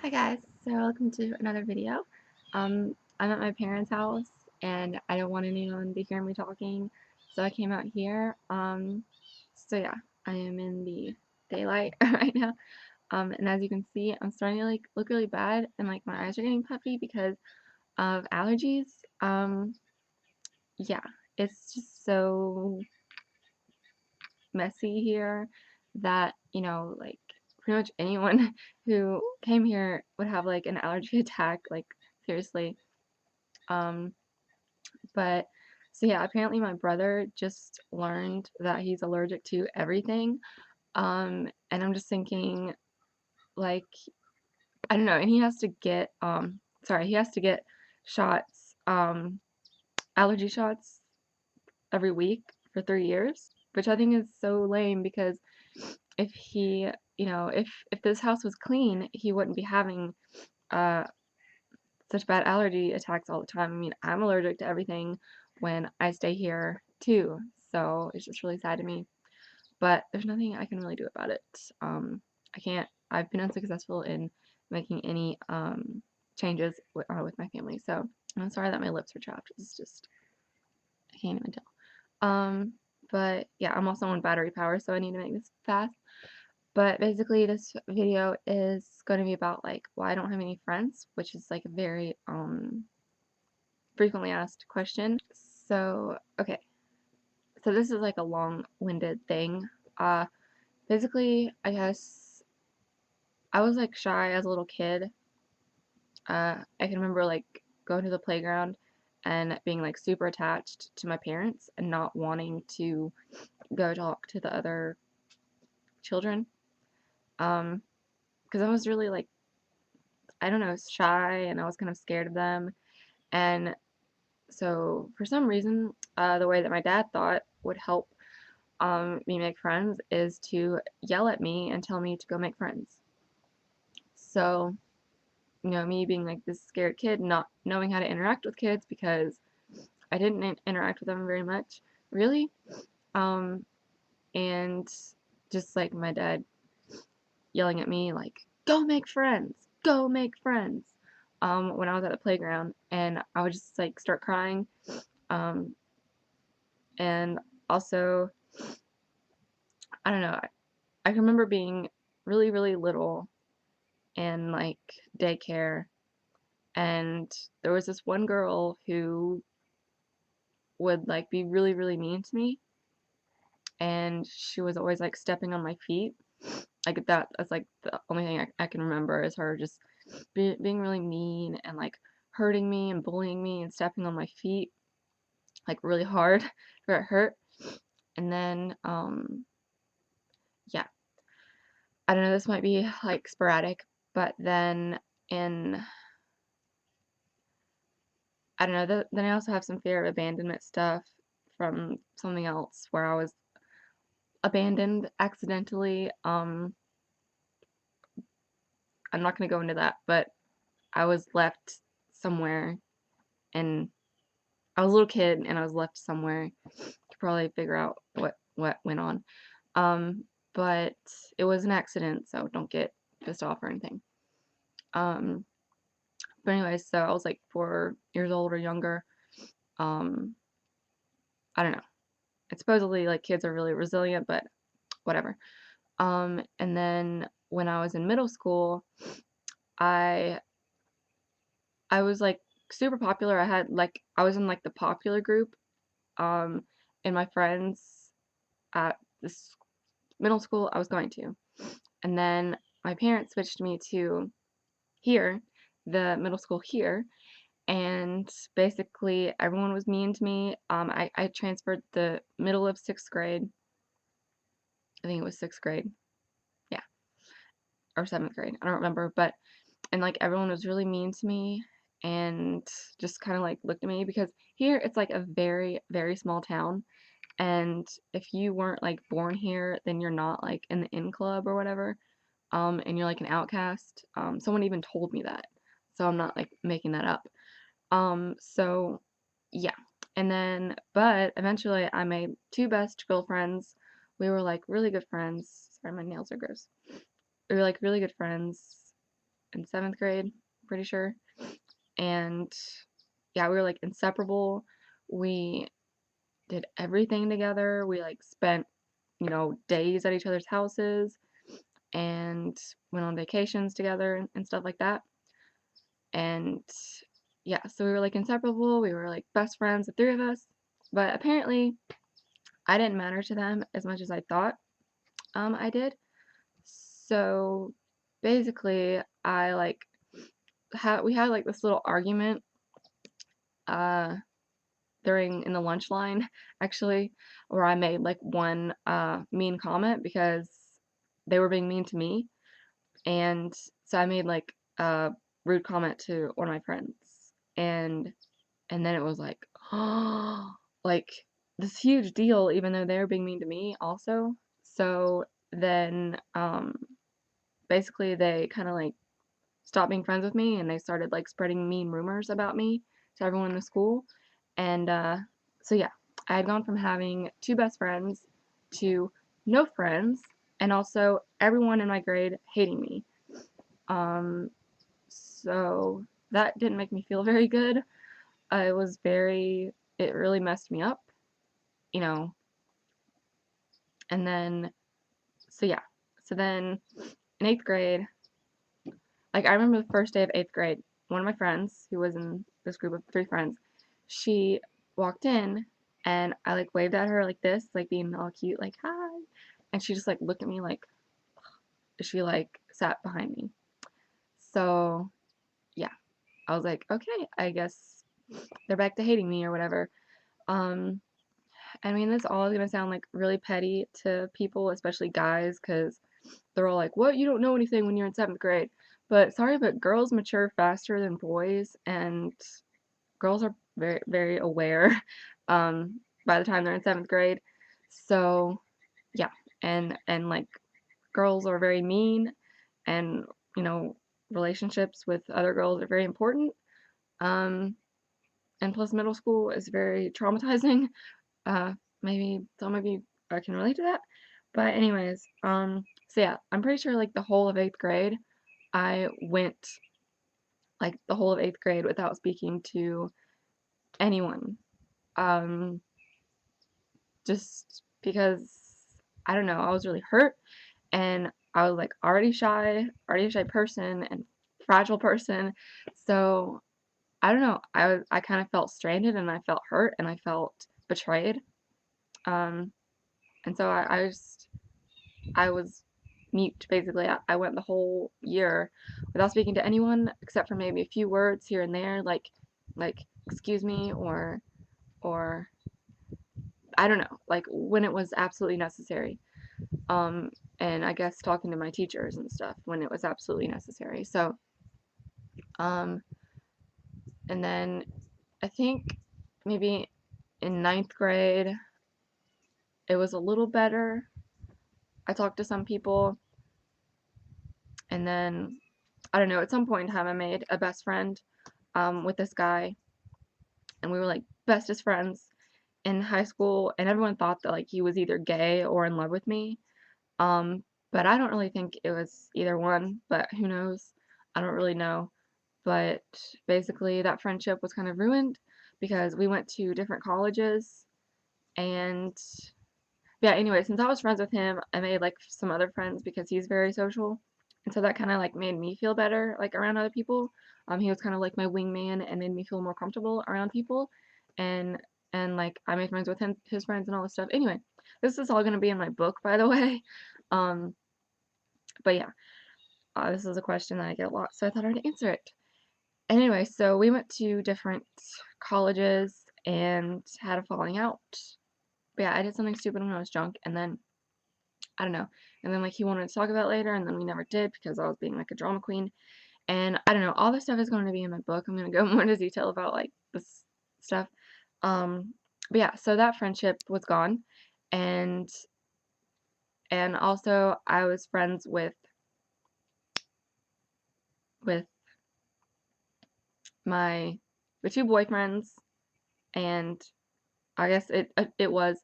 Hi guys, so welcome to another video. I'm at my parents' house and I don't want anyone to hear me talking, so I came out here. So yeah, I am in the daylight right now. And as you can see, I'm starting to look really bad and my eyes are getting puffy because of allergies. Yeah, it's just so messy here that, pretty much anyone who came here would have like an allergy attack, like seriously. Um, but so yeah, apparently my brother just learned that he's allergic to everything. And I'm just thinking like I don't know, and he has to get he has to get shots, allergy shots every week for 3 years, which I think is so lame because if he, if this house was clean, he wouldn't be having uh such bad allergy attacks all the time. I mean, I'm allergic to everything when I stay here too, so it's just really sad to me. But there's nothing I can really do about it. I can't. I've been unsuccessful in making any changes with my family, so I'm sorry that my lips are chapped. It's just I can't even tell. But yeah, I'm also on battery power, so I need to make this fast. But basically, this video is going to be about like why I don't have any friends, which is like a very frequently asked question. So, okay. So this is like a long-winded thing. Uh, Basically, I guess I was like shy as a little kid. I can remember like going to the playground and being like super attached to my parents and not wanting to go talk to the other children. Because I was really like, I don't know, shy and I was kind of scared of them. And so for some reason, the way that my dad thought would help me make friends is to yell at me and tell me to go make friends. So, me being like this scared kid, not knowing how to interact with kids because I didn't interact with them very much, really. Um, and just like my dad yelling at me, like, go make friends, go make friends, when I was at the playground. And I would just like start crying. Um, and also, I don't know, I can remember being really, really little and like daycare, and there was this one girl who would like be really, really mean to me, and she was always like stepping on my feet. Like that's like the only thing I can remember is her just being really mean and like hurting me and bullying me and stepping on my feet like really hard where it hurt. And then yeah, I don't know, this might be like sporadic, but then in I don't know, then I also have some fear of abandonment stuff from something else where I was abandoned accidentally. I'm not going to go into that, but I was left somewhere, and I was a little kid and I was left somewhere. You could probably figure out what went on. Um, but it was an accident, so don't get pissed off or anything. Um, but anyways, so I was like 4 years old or younger. Um, I don't know. It's supposedly like kids are really resilient, but whatever. And then when I was in middle school, I I was like super popular. I was in like the popular group, um, and my friends at this middle school I was going to. And then my parents switched me to here, the middle school here, and basically everyone was mean to me. I transferred the middle of 6th grade. I think it was 6th grade. Yeah, or 7th grade. I don't remember, but and like everyone was really mean to me and just kind of like looked at me because here it's like a very, very small town. And if you weren't like born here, then you're not like in the in club or whatever. And you're like an outcast. Someone even told me that. So I'm not like making that up. So yeah. And then, but eventually I made two best girlfriends. We were like really good friends. Sorry, my nails are gross. We were like really good friends. in 7th grade, pretty sure. And yeah, we were like inseparable. We did everything together. We like spent, days at each other's houses and went on vacations together and stuff like that. And yeah, so we were like inseparable. We were like best friends, the three of us. But apparently, I didn't matter to them as much as I thought I did. So basically, I like we had like this little argument uh during in the lunch line actually, where I made like one mean comment because they were being mean to me, and so I made like a rude comment to one of my friends, and then it was like like this huge deal even though they were being mean to me also. So then basically they kind of like stopped being friends with me and they started like spreading mean rumors about me to everyone in the school. And so yeah, I had gone from having two best friends to no friends, and also everyone in my grade hating me. Um, so that didn't make me feel very good. It really messed me up, you know. And then, so yeah, so then in 8th grade, like I remember the first day of 8th grade, one of my friends who was in this group of three friends, she walked in and I like waved at her like this, like being all cute, like hi. And she just like looked at me like she like sat behind me. So yeah, I was like, okay, I guess they're back to hating me or whatever. Um, I mean, this all is gonna sound like really petty to people, especially guys, because they're all like, "What? You don't know anything when you're in 7th grade." But sorry, but girls mature faster than boys, and girls are very, very aware by the time they're in 7th grade. So yeah, and like girls are very mean, and you know relationships with other girls are very important. Um, and plus, middle school is very traumatizing. Uh, maybe some of you can relate to that. But anyways, so yeah, I'm pretty sure like the whole of 8th grade, I went like the whole of 8th grade without speaking to anyone. Um, just because I don't know, I was really hurt and I was like already a shy person and fragile person. So I don't know, I kind of felt stranded and I felt hurt and I felt betrayed. Um, and so I was mute basically. I went the whole year without speaking to anyone except for maybe a few words here and there, like excuse me or I don't know, like when it was absolutely necessary. Um, and I guess talking to my teachers and stuff when it was absolutely necessary. So um, and then I think maybe in 9th grade it was a little better. I talked to some people, and then I don't know. At some point in time, I made a best friend with this guy, and we were like bestest friends in high school. And everyone thought that like he was either gay or in love with me. Um, but I don't really think it was either one. But who knows? I don't really know. But basically, that friendship was kind of ruined because we went to different colleges. And yeah, anyway, since I was friends with him, I made like some other friends because he's very social. And so that kind of like made me feel better like around other people. He was kind of like my wingman and made me feel more comfortable around people. And like I made friends with him, his friends and all this stuff. Anyway, this is all gonna be in my book, by the way. Um, but yeah, this is a question that I get a lot, so I thought I'd answer it. Anyway, so we went to different colleges and had a falling out. But yeah, I did something stupid when I was drunk, and then I don't know. And then like he wanted to talk about it later, and then we never did because I was being like a drama queen. And I don't know. All this stuff is going to be in my book. I'm gonna go more into detail about like this stuff. Um, but yeah, so that friendship was gone, and also I was friends with my the two boyfriends, and I guess it was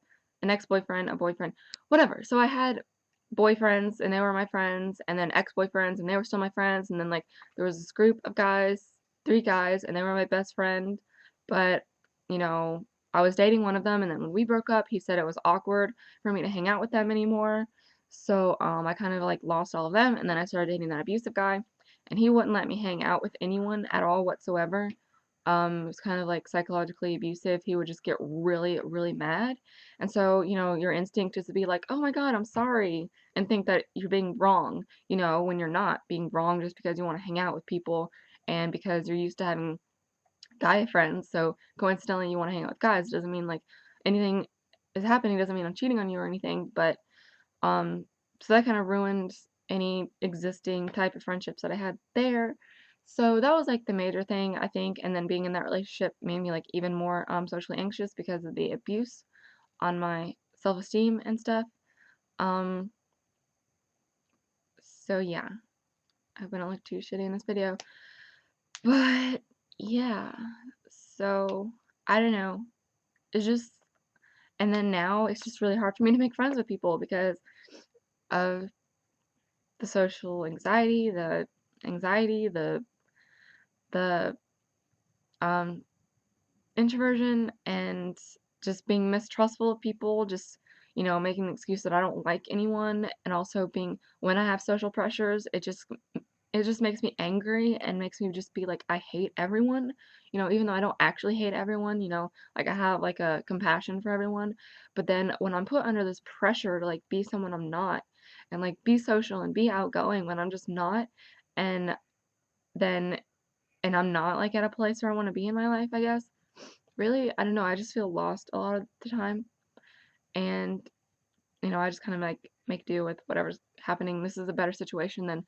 an ex-boyfriend, a boyfriend, whatever. So I had boyfriends and they were my friends, and then ex-boyfriends and they were still my friends, and then like there was this group of guys, 3 guys, and they were my best friend. But you know, I was dating one of them, and then when we broke up, he said it was awkward for me to hang out with them anymore. So I kind of like lost all of them, and then I started dating that abusive guy, and he wouldn't let me hang out with anyone at all whatsoever. It was kind of like psychologically abusive. He would just get really, really mad. And so, you know, your instinct is to be like, oh my God, I'm sorry, and think that you're being wrong, you know, when you're not being wrong just because you want to hang out with people and because you're used to having guy friends. So coincidentally, you want to hang out with guys. Doesn't mean like anything is happening, doesn't mean I'm cheating on you or anything. But um, so that kind of ruined any existing type of friendships that I had there. So that was like the major thing, I think. And then being in that relationship made me like even more socially anxious because of the abuse on my self-esteem and stuff. Um, so yeah, I hope I don't look too shitty in this video. But yeah, so I don't know. It's just, and then now it's just really hard for me to make friends with people because of the social anxiety, the um introversion, and just being mistrustful of people, just making the excuse that I don't like anyone, and also being when I have social pressures, it just makes me angry and makes me just be like I hate everyone, even though I don't actually hate everyone, like I have like a compassion for everyone, but then when I'm put under this pressure to like be someone I'm not and like be social and be outgoing when I'm just not, and then and I'm not like at a place where I want to be in my life, I guess. Really, I don't know, I just feel lost a lot of the time. And, I just kind of like make do with whatever's happening. This is a better situation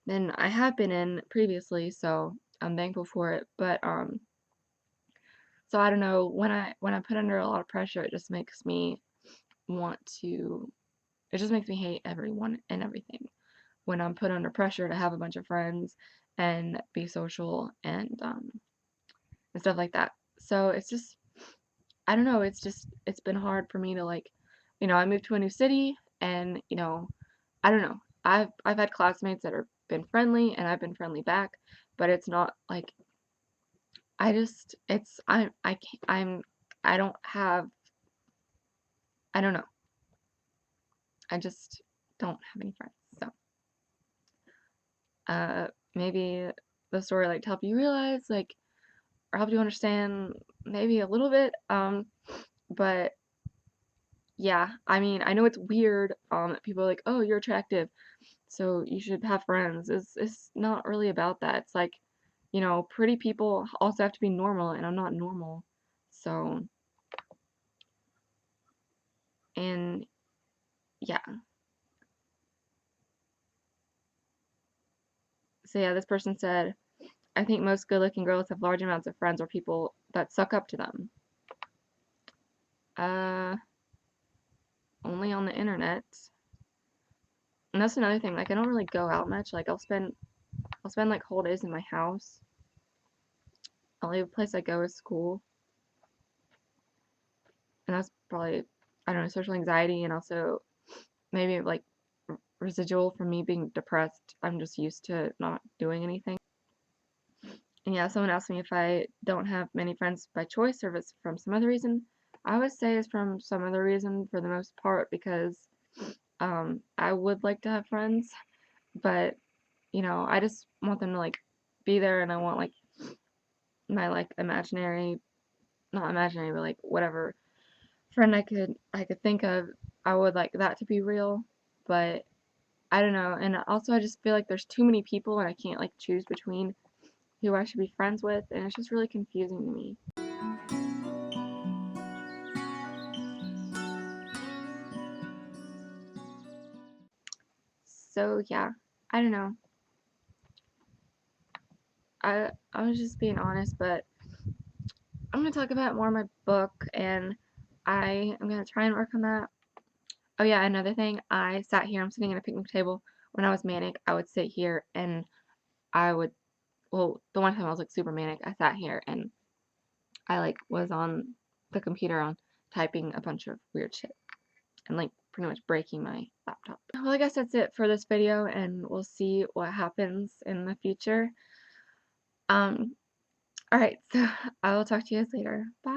than I have been in previously, so I'm thankful for it. But so I don't know, when I put under a lot of pressure, it just makes me want to it just makes me hate everyone and everything when I'm put under pressure to have a bunch of friends and be social and stuff like that. So it's just I don't know, it's been hard for me to like, I moved to a new city and, I don't know. I've had classmates that have been friendly and I've been friendly back, but it's not like I just it's I can't I don't have I don't know. I just don't have any friends. So, maybe the story like to help you realize like or help you understand maybe a little bit but yeah, I mean, I know it's weird that people are like, "Oh, you're attractive, so you should have friends." It's not really about that. It's like, pretty people also have to be normal, and I'm not normal. So, and yeah. So yeah, this person said, "I think most good-looking girls have large amounts of friends or people that suck up to them." Uh, only on the internet. And that's another thing. Like, I don't really go out much. Like, I'll spend like whole days in my house. Only place I go is school, and that's probably I don't know, social anxiety, and also maybe like residual from me being depressed. I'm just used to not doing anything. And yeah, someone asked me if I don't have many friends by choice or if it's from some other reason. I would say it's from some other reason for the most part because I would like to have friends, but I just want them to like be there, and I want like my like imaginary, not imaginary, but like whatever friend I could think of, I would like that to be real, but I don't know. And also I just feel like there's too many people and I can't like choose between who I should be friends with, and it's just really confusing to me. So yeah, I don't know. I was just being honest, but I'm gonna talk about more of my book, and I am gonna try and work on that. Oh yeah, another thing, I'm sitting at a picnic table. When I was manic, I would sit here and I would, well, the one time I was like super manic, I sat here and I like was on the computer on typing a bunch of weird shit. and like pretty much breaking my laptop. Well, I guess that's it for this video, and we'll see what happens in the future. Alright, so I will talk to you guys later. Bye.